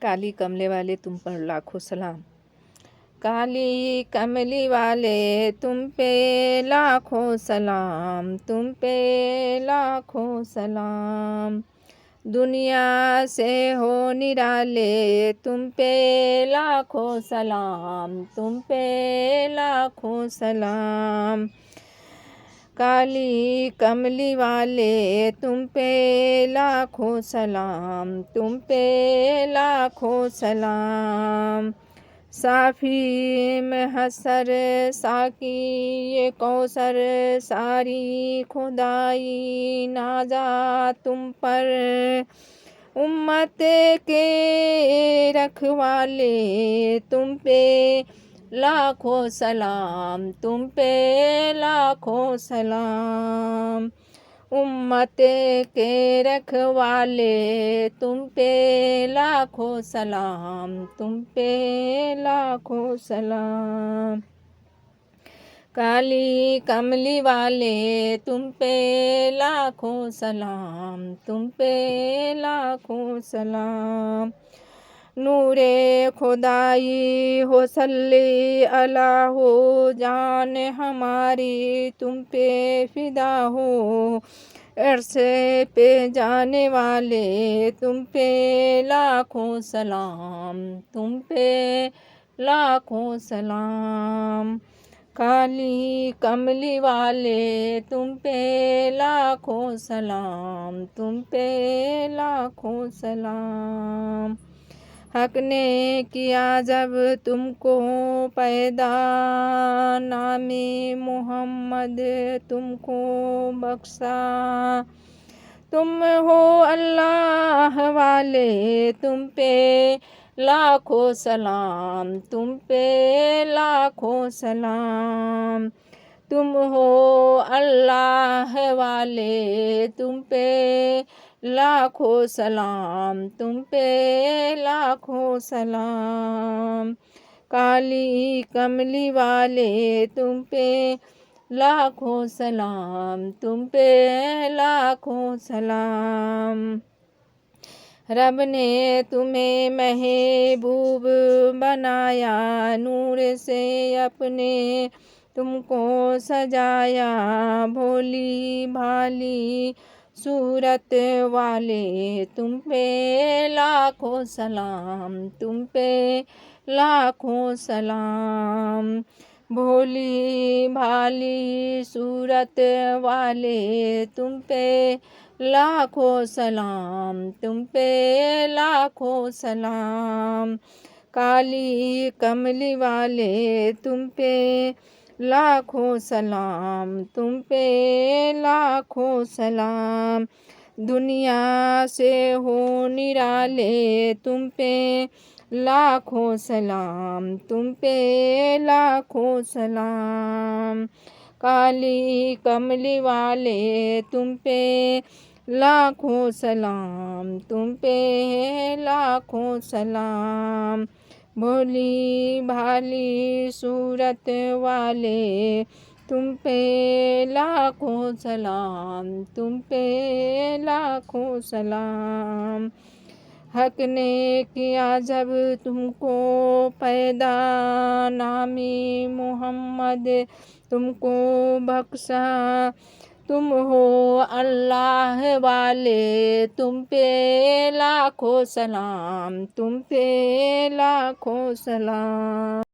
کالی کملے والے تم پر لاکھوں سلام، کالی کملی والے تم پہ لاکھوں سلام، تم پہ لاکھوں سلام، دنیا سے ہو نرالے تم پہ لاکھوں سلام، تم پہ لاکھوں سلام، کالی کملی والے تم پہ لاکھوں سلام، تم پہ لاکھوں سلام، صافی محشر ساقی یہ کوثر ساری خدائی نازا تم پر، امت کے رکھوالے تم پہ لاکھوں سلام، تم پہ لاکھوں سلام، امت کے رکھوالے تم پہ لاکھوں سلام، تم پہ لاکھوں سلام، کالی کملی والے تم پہ لاکھوں سلام، تم پہ لاکھوں سلام، نور خدائی ہو صلی اللہ ہو، جان ہماری تم پہ فدا ہو، عرش پہ جانے والے تم پہ لاکھوں سلام، تم پہ لاکھوں سلام، کالی کملی والے تم پہ لاکھوں سلام، تم پہ لاکھوں سلام، حق نے کیا جب تم کو پیدا، نام محمد تم کو بخشا، تم ہو اللہ والے تم پہ لاکھوں سلام، تم پہ لاکھوں سلام، تم ہو اللہ والے تم پہ لاکھوں سلام، تم پہ لاکھوں سلام، کالی کملی والے تم پہ لاکھوں سلام، تم پہ لاکھوں سلام، رب نے تمہیں محبوب بنایا، نور سے اپنے تم کو سجایا، بھولی بھالی صورت والے تم پہ لاکھوں سلام، تم پہ لاکھوں سلام، بھولی بھالی صورت والے تم پہ لاکھوں سلام، تم پہ لاکھوں سلام، کالی کملی والے تم پہ لاکھوں سلام، تم پہ لاکھوں سلام، دنیا سے ہو نرالے تم پہ لاکھوں سلام، تم پہ لاکھوں سلام، کالی کملی والے تم پہ لاکھوں سلام، تم پہ لاکھوں سلام، بھولی بھالی صورت والے تم پہ لاکھوں سلام، تم پہ لاکھوں سلام، حق نے کیا جب تم کو پیدا، نامی محمد تم کو بخشا، تم ہو اللہ والے تم پہ لاکھوں سلام، تم پہ لاکھوں سلام۔